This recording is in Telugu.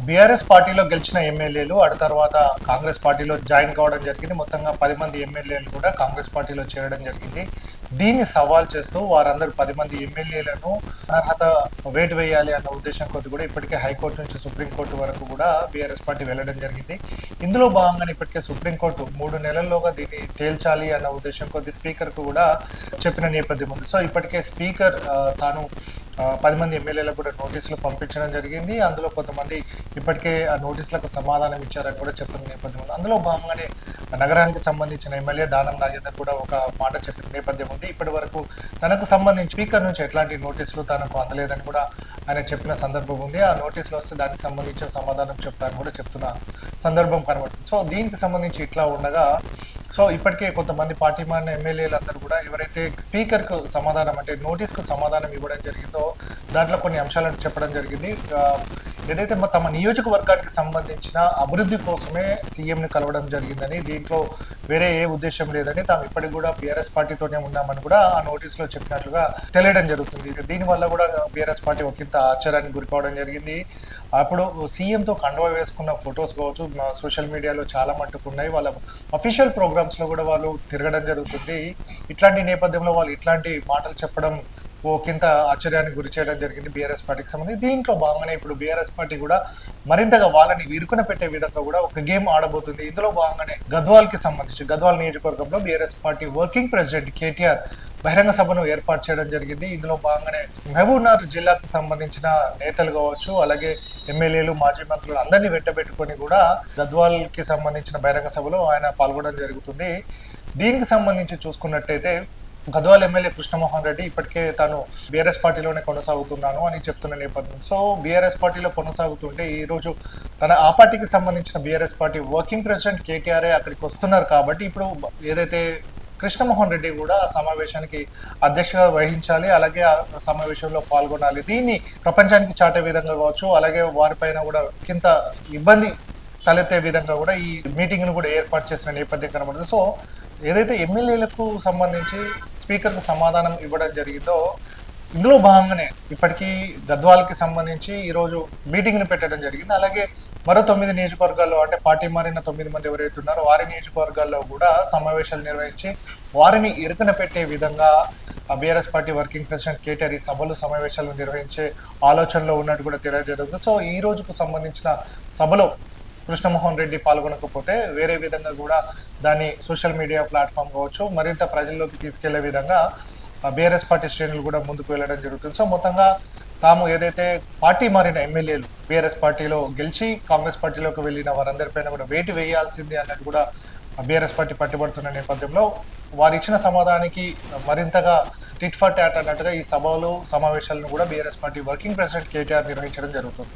బీఆర్ఎస్ పార్టీలో గెలిచిన ఎమ్మెల్యేలు ఆ తర్వాత కాంగ్రెస్ పార్టీలో జాయిన్ కావడం జరిగింది. మొత్తంగా 10 మంది ఎమ్మెల్యేలు కూడా కాంగ్రెస్ పార్టీలో చేరడం జరిగింది. దీన్ని సవాల్ చేస్తూ వారందరూ 10 మంది ఎమ్మెల్యేలను అర్హత వేటు వేయాలి అన్న ఉద్దేశం కొద్ది కూడా ఇప్పటికే హైకోర్టు నుంచి సుప్రీంకోర్టు వరకు కూడా బీఆర్ఎస్ పార్టీ వెళ్ళడం జరిగింది. ఇందులో భాగంగానే ఇప్పటికే సుప్రీంకోర్టు 3 నెలల్లోగా దీన్ని తేల్చాలి అన్న ఉద్దేశం కొద్ది స్పీకర్కు కూడా చెప్పిన నేపథ్యం ఉంది. సో ఇప్పటికే స్పీకర్ తాను 10 మంది ఎమ్మెల్యేలకు కూడా నోటీసులు పంపించడం జరిగింది. అందులో కొంతమంది ఇప్పటికే ఆ నోటీసులకు సమాధానం ఇచ్చారని కూడా చెప్తున్న నేపథ్యం ఉంది. అందులో భాగంగానే నగరానికి సంబంధించిన ఎమ్మెల్యే దానం నాగేందర్ కూడా ఒక మాట చెప్పిన నేపథ్యం ఉంది. ఇప్పటి వరకు తనకు సంబంధించి స్పీకర్ నుంచి ఎట్లాంటి నోటీసులు తనకు అందలేదని కూడా ఆయన చెప్పిన సందర్భం ఉంది. ఆ నోటీసులు వస్తే దానికి సంబంధించిన సమాధానం చెప్తారని కూడా చెప్తున్న సందర్భం కనబడుతుంది. సో దీనికి సంబంధించి ఇట్లా ఉండగా సో ఇప్పటికే కొంతమంది పార్టీ మారిన ఎమ్మెల్యేలందరూ కూడా ఎవరైతే స్పీకర్కు సమాధానం అంటే నోటీస్కు సమాధానం ఇవ్వడం జరిగిందో దాంట్లో కొన్ని అంశాలను చెప్పడం జరిగింది. ఏదైతే తమ నియోజకవర్గానికి సంబంధించిన అభివృద్ధి కోసమే సీఎంని కలవడం జరిగిందని, దీంట్లో వేరే ఏ ఉద్దేశం లేదని, తాము ఇప్పటికి కూడా బీఆర్ఎస్ పార్టీతోనే ఉన్నామని కూడా ఆ నోటీసులో చెప్పినట్లుగా తెలియడం జరుగుతుంది. దీనివల్ల కూడా బీఆర్ఎస్ పార్టీ ఒకంత ఆశ్చర్యానికి గురికావడం జరిగింది. అప్పుడు సీఎంతో కండువా వేసుకున్న ఫొటోస్ కావచ్చు సోషల్ మీడియాలో చాలా మట్టుకు ఉన్నాయి. వాళ్ళ అఫీషియల్ ప్రోగ్రామ్స్లో కూడా వాళ్ళు తిరగడం జరుగుతుంది. ఇట్లాంటి నేపథ్యంలో వాళ్ళు ఇట్లాంటి మాటలు చెప్పడం ఒకంత ఆశ్చర్యానికి గురి చేయడం జరిగింది బీఆర్ఎస్ పార్టీకి సంబంధించి. దీంట్లో భాగంగానే ఇప్పుడు బీఆర్ఎస్ పార్టీ కూడా మరింతగా వాళ్ళని ఇరుకున పెట్టే విధంగా కూడా ఒక గేమ్ ఆడబోతుంది. ఇందులో భాగంగానే గద్వాల్కి సంబంధించి గద్వాల్ నియోజకవర్గంలో BRS party working president KTR బహిరంగ సభను ఏర్పాటు చేయడం జరిగింది. ఇందులో భాగంగానే మహబూబ్నగర్ జిల్లాకు సంబంధించిన నేతలు కావచ్చు, అలాగే ఎమ్మెల్యేలు మాజీ మంత్రులు అందరినీ వెంటబెట్టుకొని కూడా గద్వాల్కి సంబంధించిన బహిరంగ సభలో ఆయన పాల్గొనడం జరుగుతుంది. దీనికి సంబంధించి చూసుకున్నట్టయితే గద్వాల్ ఎమ్మెల్యే కృష్ణమోహన్ రెడ్డి ఇప్పటికే తాను బీఆర్ఎస్ పార్టీలోనే కొనసాగుతున్నాను అని చెప్తున్న నేపథ్యం. సో బీఆర్ఎస్ పార్టీలో కొనసాగుతుంటే ఈ రోజు ఆ పార్టీకి సంబంధించిన BRS party working president KTR అక్కడికి వస్తున్నారు కాబట్టి ఇప్పుడు ఏదైతే కృష్ణమోహన్ రెడ్డి కూడా ఆ సమావేశానికి అధ్యక్షగా వహించాలి, అలాగే ఆ సమావేశంలో పాల్గొనాలి. దీన్ని ప్రపంచానికి చాటే విధంగా కావచ్చు, అలాగే వారిపైన కూడా కింద ఇబ్బంది తలెత్తే విధంగా కూడా ఈ మీటింగ్ను కూడా ఏర్పాటు చేసిన నేపథ్యం కనబడుతుంది. సో ఏదైతే ఎమ్మెల్యేలకు సంబంధించి స్పీకర్కు సమాధానం ఇవ్వడం జరిగిందో ఇందులో భాగంగానే ఇప్పటికీ గద్వాల్కి సంబంధించి ఈరోజు మీటింగ్ని పెట్టడం జరిగింది. అలాగే మరో 9 నియోజకవర్గాల్లో అంటే పార్టీ మారిన 9 మంది ఎవరైతే ఉన్నారో వారి నియోజకవర్గాల్లో కూడా సమావేశాలు నిర్వహించి వారిని ఇరుకున పెట్టే విధంగా BRS party working president KTR ఈ సమావేశాలు నిర్వహించే ఆలోచనలో ఉన్నట్టు కూడా తెలియజేయడం. సో ఈ రోజుకు సంబంధించిన సభలో కృష్ణమోహన్ రెడ్డి పాల్గొనకపోతే వేరే విధంగా కూడా దాన్ని సోషల్ మీడియా ప్లాట్ఫామ్ కావచ్చు మరింత ప్రజల్లోకి తీసుకెళ్లే విధంగా బీఆర్ఎస్ పార్టీ శ్రేణులు కూడా ముందుకు వెళ్ళడం జరుగుతుంది. సో మొత్తంగా తాము ఏదైతే పార్టీ మారిన ఎమ్మెల్యేలు బీఆర్ఎస్ పార్టీలో గెలిచి కాంగ్రెస్ పార్టీలోకి వెళ్ళిన వారందరిపైన కూడా వేటు వేయాల్సింది అన్నట్టు కూడా బీఆర్ఎస్ పార్టీ పట్టుబడుతున్న నేపథ్యంలో వారు ఇచ్చిన సమాధానానికి మరింతగా టిట్ ఫర్ టాట్ అన్నట్టుగా ఈ సభలు సమావేశాలను కూడా BRS party working president KTR నిర్వహించడం జరుగుతుంది.